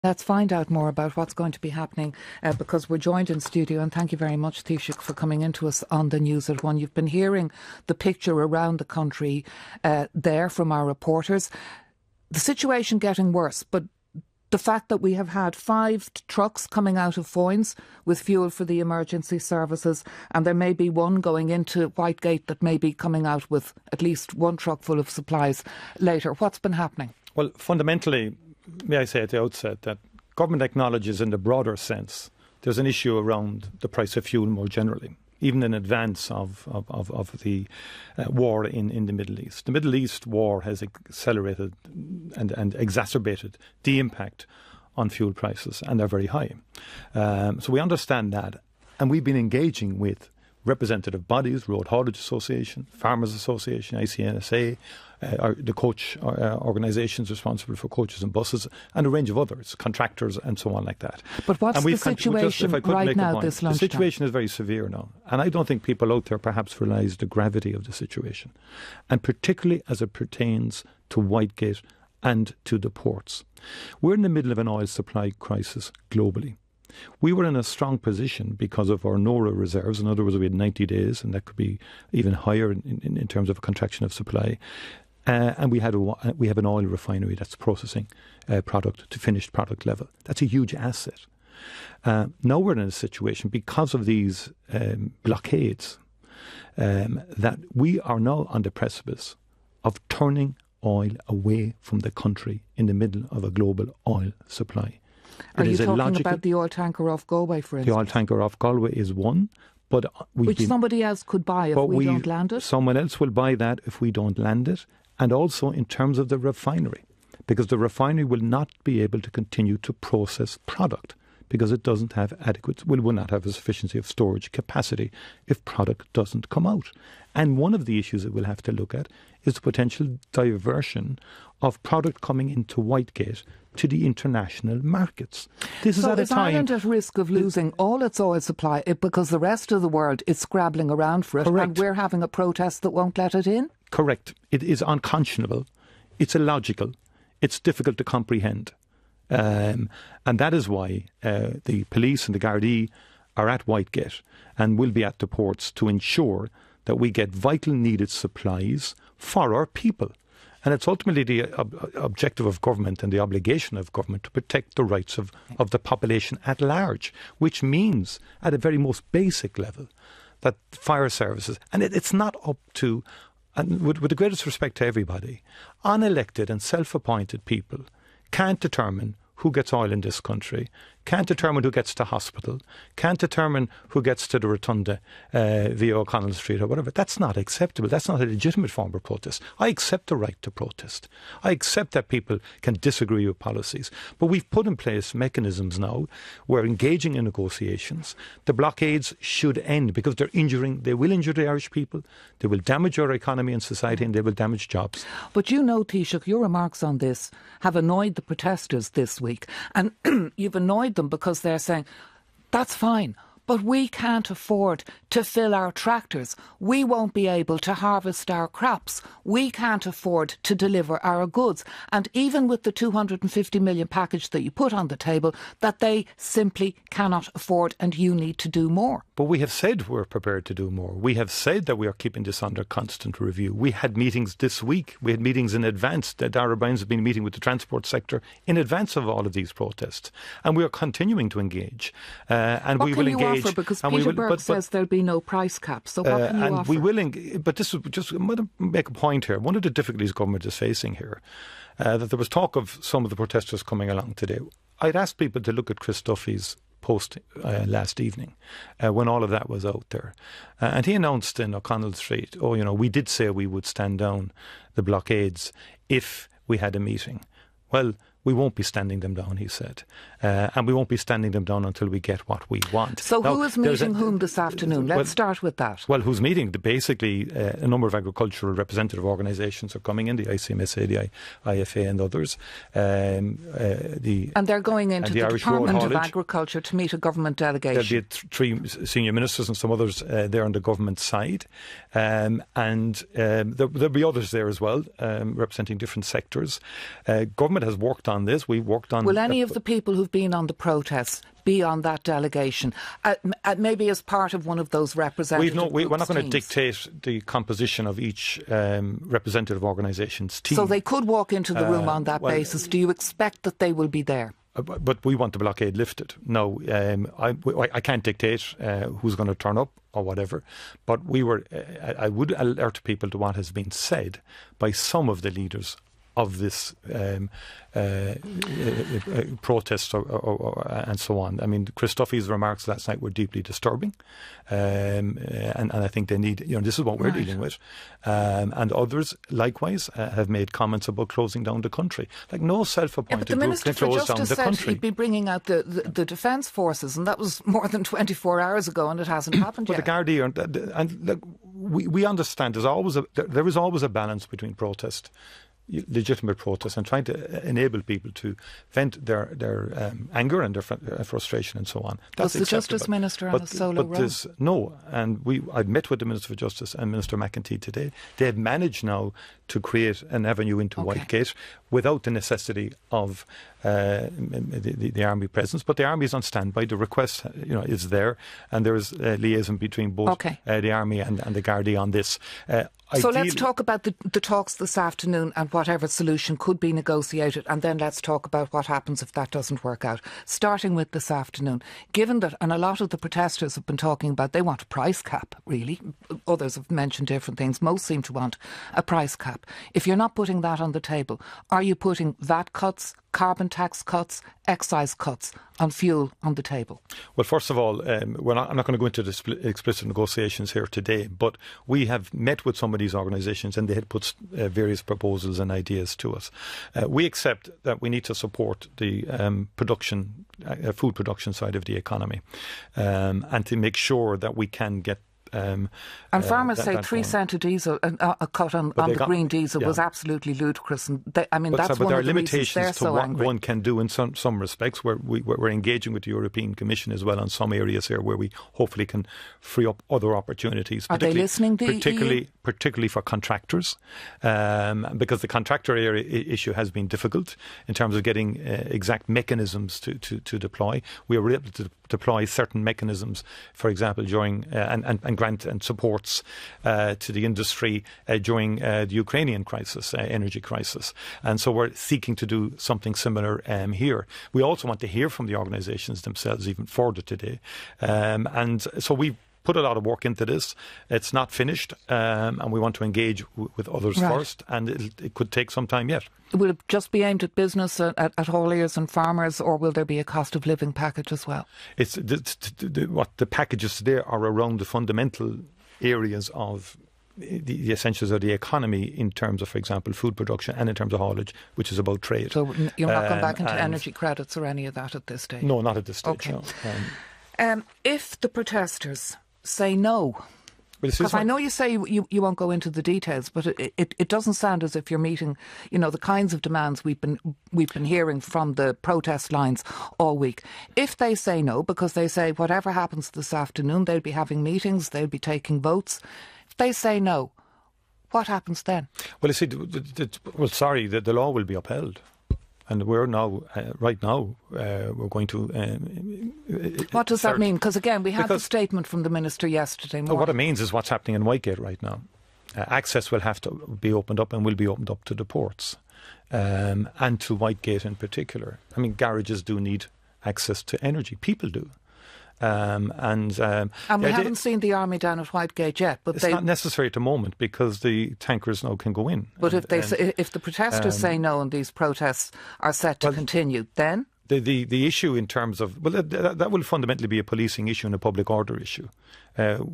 Let's find out more about what's going to be happening because we're joined in studio, and thank you very much, Taoiseach, for coming into us on the News at One. You've been hearing the picture around the country there from our reporters. The situation getting worse, but the fact that we have had 5 trucks coming out of Foynes with fuel for the emergency services, and there may be one going into Whitegate that may be coming out with at least 1 truck full of supplies later. What's been happening? Well, fundamentally, may I say at the outset that government acknowledges in the broader sense there's an issue around the price of fuel more generally, even in advance of the war in the Middle East. The Middle East war has accelerated and exacerbated the impact on fuel prices, and they're very high. So we understand that, and we've been engaging with representative bodies, Road Haulage Association, Farmers Association, ICNSA, the coach organisations responsible for coaches and buses, and a range of others, contractors and so on like that. But what's the situation right now this lunchtime? The situation is very severe now, and I don't think people out there perhaps realise the gravity of the situation, and particularly as it pertains to Whitegate and to the ports. We're in the middle of an oil supply crisis globally. We were in a strong position because of our NORA reserves. In other words, we had 90 days, and that could be even higher in terms of a contraction of supply. And we have an oil refinery that's processing product to finished product level. That's a huge asset. Now we're in a situation because of these blockades that we are now on the precipice of turning oil away from the country in the middle of a global oil supply. Are you talking about the oil tanker off Galway, for instance? The oil tanker off Galway is one. But which somebody else could buy if we don't land it? Someone else will buy that if we don't land it. And also in terms of the refinery, because the refinery will not be able to continue to process product because it doesn't have will not have a sufficiency of storage capacity if product doesn't come out. And one of the issues that we'll have to look at is the potential diversion of product coming into Whitegate to the international markets. This is at a time. Ireland at risk of losing all its oil supply because the rest of the world is scrabbling around for it, Correct. And we're having a protest that won't let it in? Correct. It is unconscionable. It's illogical. It's difficult to comprehend. And that is why the police and the Gardaí are at Whitegate and will be at the ports to ensure that we get vital needed supplies for our people. And it's ultimately the objective of government and the obligation of government to protect the rights of the population at large, which means at a very most basic level that fire services, and it's not up to, and with the greatest respect to everybody, unelected and self-appointed people can't determine who gets oil in this country, can't determine who gets to hospital, can't determine who gets to the rotunda via O'Connell Street or whatever. That's not acceptable. That's not a legitimate form of protest. I accept the right to protest. I accept that people can disagree with policies. But we've put in place mechanisms now. We're engaging in negotiations. The blockades should end because they will injure the Irish people, they will damage our economy and society, and they will damage jobs. But you know, Taoiseach, your remarks on this have annoyed the protesters this week. And you've annoyed them because they're saying, that's fine, but we can't afford to fill our tractors. We won't be able to harvest our crops. We can't afford to deliver our goods. And even with the 250 million package that you put on the table, that they simply cannot afford, and you need to do more. But we have said we're prepared to do more. We have said that we are keeping this under constant review. We had meetings this week. We had meetings in advance. Darragh O'Brien's have been meeting with the transport sector in advance of all of these protests. And we are continuing to engage. And what we can will you engage. Offer? Because Peter Burke says there'll be no price cap. So what can you and offer? We will but this is just, I'm going to make a point here. One of the difficulties government is facing here, that there was talk of some of the protesters coming along today. I'd asked people to look at Chris Duffy's post last evening when all of that was out there. And he announced in O'Connell Street, we did say we would stand down the blockades if we had a meeting. Well, we won't be standing them down, he said. And we won't be standing them down until we get what we want. So now, who is meeting whom this afternoon? Let's start with that. Well, who's meeting? Basically, a number of agricultural representative organisations are coming in, the ICMSA, the IFA and others. And they're going into the Department of Agriculture to meet a government delegation. There'll be 3 senior ministers and some others there on the government side. And there'll be others there as well, representing different sectors. Government has worked on this. We've worked on... Will any of the people who've been on the protests be on that delegation, maybe as part of one of those representative we're not going to teams? dictate the composition of each representative organisation's team. So they could walk into the room on that basis. Do you expect that they will be there? But we want the blockade lifted. No, I can't dictate who's going to turn up or whatever. But I would alert people to what has been said by some of the leaders of this protest and so on. I mean, Christoffy's remarks last night were deeply disturbing, and I think they need, this is what we're dealing with. And others, likewise, have made comments about closing down the country. Like, no self-appointed group can close down the country. But the Minister for Justice said he'd be bringing out the Defence Forces, and that was more than 24 hours ago, and it hasn't happened yet. But the Gardaí, and look, we understand there is always a balance between protest, legitimate protest, and trying to enable people to vent their anger and their frustration and so on. That's was the Justice Minister on a solo role? No, and I've met with the Minister for Justice and Minister McEntee today. They've managed now to create an avenue into Whitegate without the necessity of the army presence. But the army is on standby. The request, is there, and there is liaison between both the army and the Gardaí on this. So let's talk about the talks this afternoon and whatever solution could be negotiated, and then let's talk about what happens if that doesn't work out. Starting with this afternoon, given that, and a lot of the protesters have been talking about, they want a price cap, really. Others have mentioned different things. Most seem to want a price cap. If you're not putting that on the table, are you putting VAT cuts, carbon tax cuts, excise cuts on fuel on the table? Well, first of all, I'm not going to go into the explicit negotiations here today, but we have met with some of these organisations and they had put various proposals and ideas to us. We accept that we need to support the food production side of the economy, and to make sure that we can get and farmers say 3 cent a diesel, a cut on the green diesel was absolutely ludicrous. And that's one of the reasons they're so angry. What one can do in some respects. We're engaging with the European Commission as well on some areas here where we hopefully can free up other opportunities. Are they listening to particularly for contractors, because the contractor issue has been difficult in terms of getting exact mechanisms to deploy. We were able to deploy certain mechanisms, for example, during and grant and supports to the industry during the Ukrainian crisis, energy crisis. And so we're seeking to do something similar here. We also want to hear from the organisations themselves even further today. And so we put a lot of work into this. It's not finished, and we want to engage with others first, and it could take some time yet. Will it just be aimed at business, at hauliers and farmers, or will there be a cost of living package as well? It's what the packages today are around the fundamental areas of the essentials of the economy in terms of, for example, food production and in terms of haulage, which is about trade. So you're not going back into energy credits or any of that at this stage? No, not at this stage. Okay. No. If the protesters say no, because I know you say you won't go into the details, but it doesn't sound as if you're meeting, the kinds of demands we've been hearing from the protest lines all week. If they say no, because they say whatever happens this afternoon, they'll be having meetings, they'll be taking votes. If they say no, what happens then? Well, you see, the law will be upheld. And we're now, right now, we're going to... what does that mean? Because again, we had the statement from the Minister yesterday morning. What it means is what's happening in Whitegate right now. Access will have to be opened up and will be opened up to the ports, and to Whitegate in particular. I mean, garages do need access to energy. People do. And we haven't seen the army down at Whitegate yet, but it's not necessary at the moment because the tankers now can go in. But if the protesters say no and these protests are set to continue, then the issue in terms of that will fundamentally be a policing issue and a public order issue, and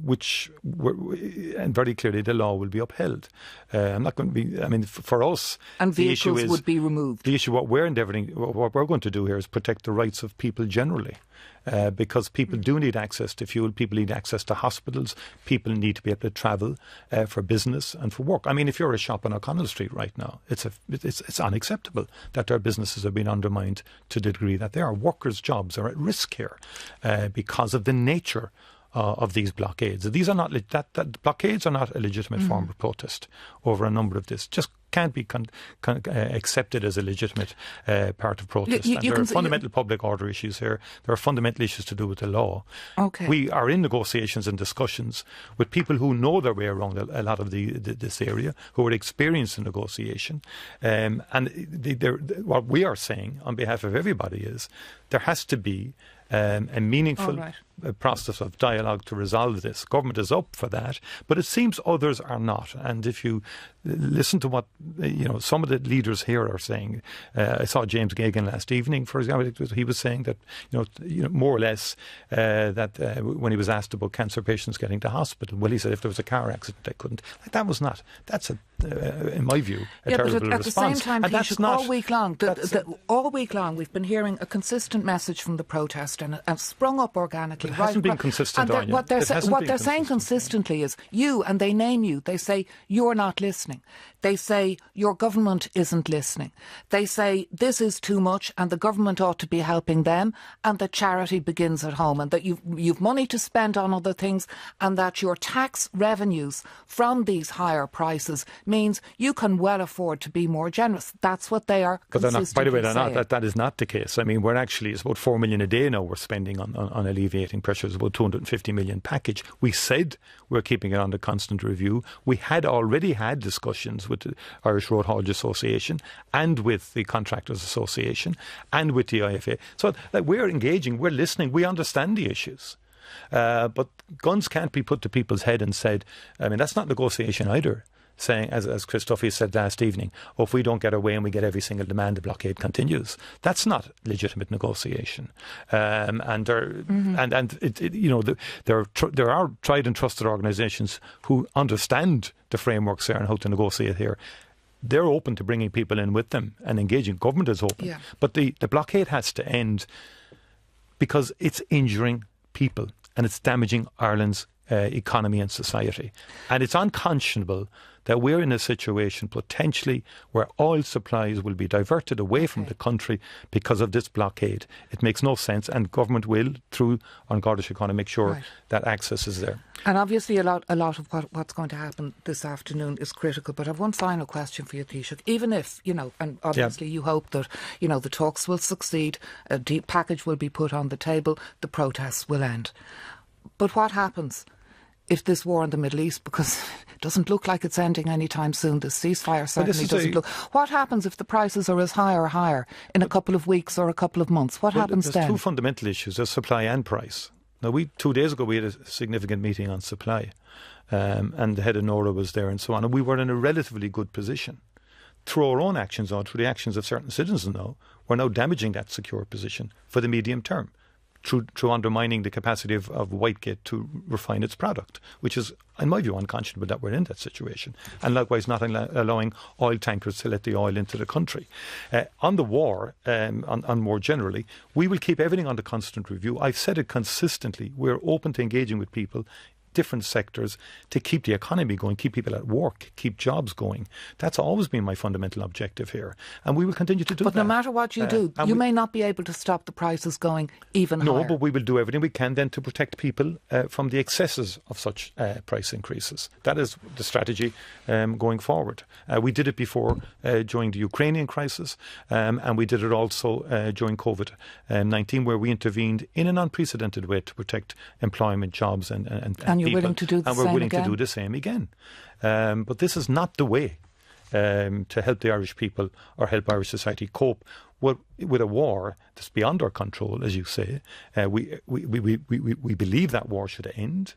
very clearly the law will be upheld. I'm not going to be. I mean, for us, and vehicles would be removed. The issue, what we're going to do here is protect the rights of people generally. Because people do need access to fuel, people need access to hospitals, people need to be able to travel for business and for work. I mean, if you're a shop on O'Connell Street right now, it's unacceptable that their businesses are being undermined to the degree that they are. Workers' jobs are at risk here because of the nature of these blockades. These are not blockades are not a legitimate form of protest over a number of this. Just can't be accepted as a legitimate part of protest. There are fundamental public order issues here. There are fundamental issues to do with the law. Okay. We are in negotiations and discussions with people who know their way around a lot of this area, who are experienced in negotiation. What we are saying on behalf of everybody is there has to be a meaningful process of dialogue to resolve this. Government is up for that, but it seems others are not. And if you listen to what some of the leaders here are saying, I saw James Gagan last evening, for example. He was saying that more or less that when he was asked about cancer patients getting to hospital, well, he said if there was a car accident, they couldn't. That was not. That's in my view, a terrible but at response. the same time, Taoiseach, all week long, we've been hearing a consistent message from the protest, and sprung up organically. It hasn't been consistent, and what they're saying consistently is you, and they name you. They say you're not listening. They say your government isn't listening. They say this is too much, and the government ought to be helping them, and that charity begins at home, and that you've money to spend on other things, and that your tax revenues from these higher prices means you can well afford to be more generous. That's what they are consistently saying. By the way, they're not. That is not the case. I mean, it's about 4 million a day now we're spending on alleviating pressures, about 250 million package. We said we're keeping it under constant review. We had already had discussions with the Irish Road Haulage Association and with the Contractors Association and with the IFA. So we're engaging, we're listening, we understand the issues. But guns can't be put to people's head and said, I mean, that's not negotiation either. Saying, as Chris Duffy said last evening, if we don't get our way and we get every single demand, the blockade continues. That's not legitimate negotiation. There are tried and trusted organisations who understand the frameworks there and how to negotiate here. They're open to bringing people in with them and engaging. Government is open. Yeah. But the blockade has to end because it's injuring people and it's damaging Ireland's economy and society. And it's unconscionable that we're in a situation potentially where oil supplies will be diverted away from the country because of this blockade. It makes no sense, and government will, through An Garda Síochána, make sure that access is there. And obviously a lot of what's going to happen this afternoon is critical. But I have one final question for you, Taoiseach. Even if, and obviously you hope that, the talks will succeed, a deep package will be put on the table, the protests will end. But what happens if this war in the Middle East, because it doesn't look like it's ending anytime soon, the ceasefire certainly doesn't look. What happens if the prices are as high or higher in a couple of weeks or a couple of months? What happens then? There's two fundamental issues. There's supply and price. Now, 2 days ago, we had a significant meeting on supply, and the head of NORA was there and so on, and we were in a relatively good position. Through our own actions, or through the actions of certain citizens now, we're now damaging that secure position for the medium term. Through undermining the capacity of Whitegate to refine its product, which is, in my view, unconscionable that we're in that situation. And likewise not allowing oil tankers to let the oil into the country. On the war, on more generally, we will keep everything under constant review. I've said it consistently. We're open to engaging with people, different sectors, to keep the economy going, keep people at work, keep jobs going. That's always been my fundamental objective here. And we will continue to do that. But no matter what you do, you may not be able to stop the prices going even higher. No, but we will do everything we can then to protect people from the excesses of such price increases. That is the strategy going forward. We did it before during the Ukrainian crisis, and we did it also during COVID-19, where we intervened in an unprecedented way to protect employment, jobs and you're willing to do the same again? And we're willing to do the same again. But this is not the way to help the Irish people or help Irish society cope with a war that's beyond our control, as you say. We believe that war should end.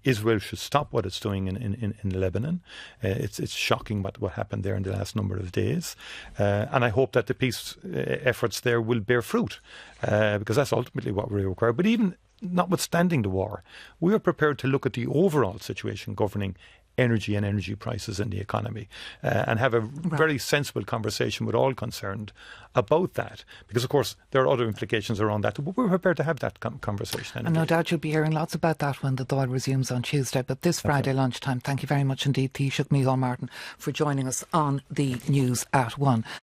Israel should stop what it's doing in Lebanon. It's shocking what happened there in the last number of days. And I hope that the peace efforts there will bear fruit, because that's ultimately what we require. But even notwithstanding the war, we are prepared to look at the overall situation governing energy and energy prices in the economy, and have a very sensible conversation with all concerned about that, because of course there are other implications around that, but we're prepared to have that conversation. And no doubt you'll be hearing lots about that when the Dáil resumes on Tuesday. But this Friday lunchtime, thank you very much indeed, Taoiseach Micheál Martin, for joining us on the News at 1.